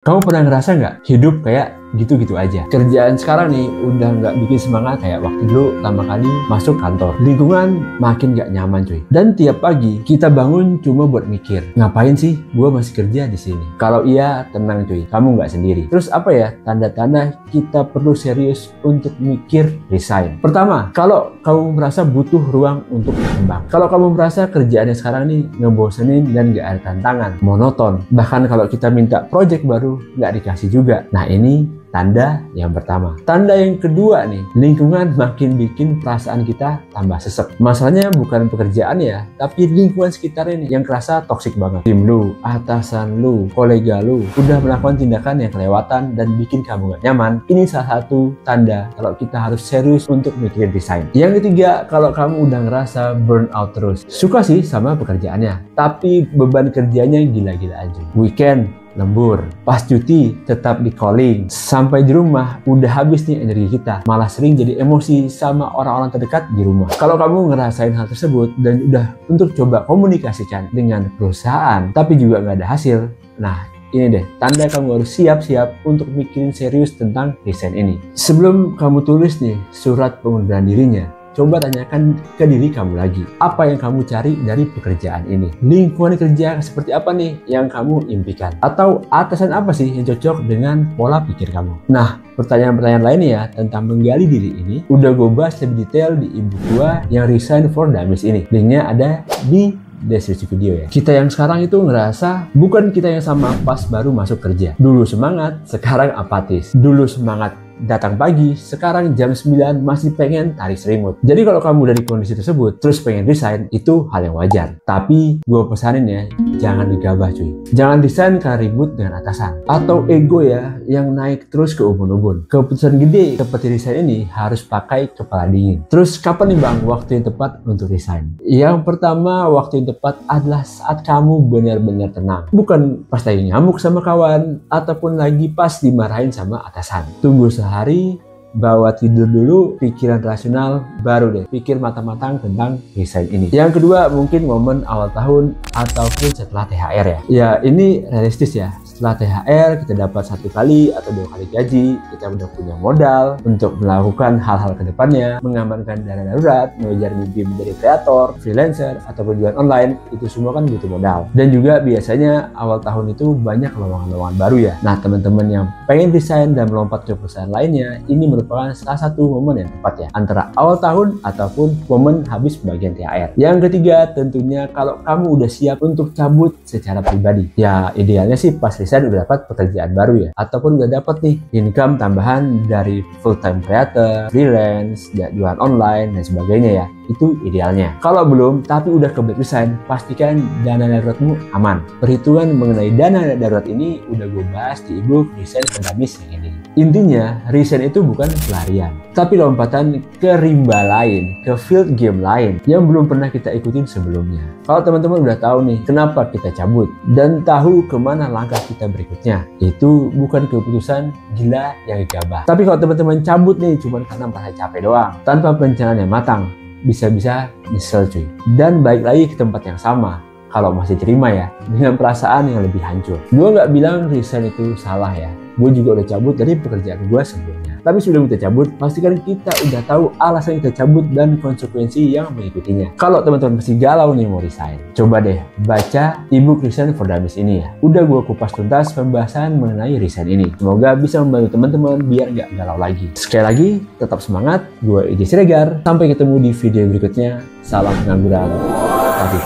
Kamu pernah ngerasa nggak hidup kayak gitu-gitu aja? Kerjaan sekarang nih udah nggak bikin semangat kayak waktu dulu pertama kali masuk kantor. Lingkungan makin nggak nyaman cuy. Dan tiap pagi kita bangun cuma buat mikir, ngapain sih gua masih kerja di sini? Kalau iya, tenang cuy, kamu nggak sendiri. Terus apa ya tanda-tanda kita perlu serius untuk mikir resign? Pertama, kalau kamu merasa butuh ruang untuk berkembang. Kalau kamu merasa kerjaannya sekarang nih ngebosenin dan nggak ada tantangan, monoton. Bahkan kalau kita minta project baru nggak dikasih juga. Nah ini tanda yang pertama. Tanda yang kedua nih, lingkungan makin bikin perasaan kita tambah sesek. Masalahnya bukan pekerjaan ya, tapi lingkungan sekitarnya nih yang kerasa toksik banget. Tim lu, atasan lu, kolega lu udah melakukan tindakan yang kelewatan dan bikin kamu gak nyaman. Ini salah satu tanda kalau kita harus serius untuk mikirin resign. Yang ketiga, kalau kamu udah ngerasa burn out terus. Suka sih sama pekerjaannya, tapi beban kerjanya gila-gila aja. Weekend lembur, pas cuti tetap di calling, sampai di rumah udah habis nih energi kita, malah sering jadi emosi sama orang-orang terdekat di rumah. Kalau kamu ngerasain hal tersebut dan udah untuk coba komunikasikan dengan perusahaan tapi juga nggak ada hasil, nah ini deh tanda kamu harus siap-siap untuk mikirin serius tentang resign ini. Sebelum kamu tulis nih surat pengunduran dirinya, coba tanyakan ke diri kamu lagi, apa yang kamu cari dari pekerjaan ini? Lingkungan kerja seperti apa nih yang kamu impikan? Atau atasan apa sih yang cocok dengan pola pikir kamu? Nah, pertanyaan-pertanyaan lainnya tentang menggali diri ini udah gue bahas lebih detail di ebook gue yang Resign for Dummies ini. Linknya ada di deskripsi video ya. Kita yang sekarang itu ngerasa bukan kita yang sama pas baru masuk kerja. Dulu semangat, sekarang apatis. Dulu semangat datang pagi, sekarang jam 9 masih pengen tarik selimut. Jadi kalau kamu dari kondisi tersebut terus pengen resign, itu hal yang wajar. Tapi gue pesanin ya, jangan digabah cuy. Jangan resign karena ribut dengan atasan atau ego ya yang naik terus ke ubun-ubun. Keputusan gede seperti resign ini harus pakai kepala dingin. Terus kapan nih bang waktu yang tepat untuk resign? Yang pertama, waktu yang tepat adalah saat kamu benar-benar tenang. Bukan pas lagi ngamuk sama kawan ataupun lagi pas dimarahin sama atasan. Tunggu sehari, bawa tidur dulu, pikiran rasional, baru deh pikir matang-matang tentang resign ini. Yang kedua, mungkin momen awal tahun ataupun setelah THR ya. Ya ini realistis ya. Setelah THR kita dapat 1 kali atau 2 kali gaji, kita udah punya modal untuk melakukan hal-hal ke depannya, mengamankan dana darurat, mengejar mimpi menjadi kreator, freelancer, ataupun jualan online. Itu semua kan butuh modal. Dan juga biasanya awal tahun itu banyak lowongan-lowongan baru ya. Nah teman-teman yang pengen resign dan melompat ke perusahaan lainnya, ini merupakan salah satu momen yang tepat ya, antara awal tahun ataupun momen habis bagian THR. Yang ketiga, tentunya kalau kamu udah siap untuk cabut secara pribadi. Ya idealnya sih pas resign udah dapat pekerjaan baru ya, ataupun udah dapat nih income tambahan dari full time creator, freelance, jualan online dan sebagainya ya. Itu idealnya. Kalau belum tapi udah kebelet resign, pastikan dana daruratmu aman. Perhitungan mengenai dana darurat ini udah gue bahas di ebook Resign for Dummies yang ini. Intinya, resign itu bukan pelarian, tapi lompatan ke rimba lain, ke field game lain yang belum pernah kita ikutin sebelumnya. Kalau teman-teman udah tahu nih kenapa kita cabut dan tahu kemana langkah kita berikutnya, itu bukan keputusan gila yang gegabah. Tapi kalau teman-teman cabut nih cuma karena merasa capek doang, tanpa perencanaan yang matang, bisa-bisa nyesel cuy. Dan balik lagi ke tempat yang sama, kalau masih terima ya, dengan perasaan yang lebih hancur. Gue nggak bilang resign itu salah ya. Gue juga udah cabut dari pekerjaan gue sebelumnya. Tapi sebelum kita cabut, pastikan kita udah tahu alasan kita cabut dan konsekuensi yang mengikutinya. Kalau teman-teman masih galau nih mau resign, coba deh baca ebook Resign for Dummies ini ya. Udah gue kupas tuntas pembahasan mengenai resign ini. Semoga bisa membantu teman-teman biar nggak galau lagi. Sekali lagi, tetap semangat. Gue Edi Siregar. Sampai ketemu di video berikutnya. Salam pengangguran. Tapi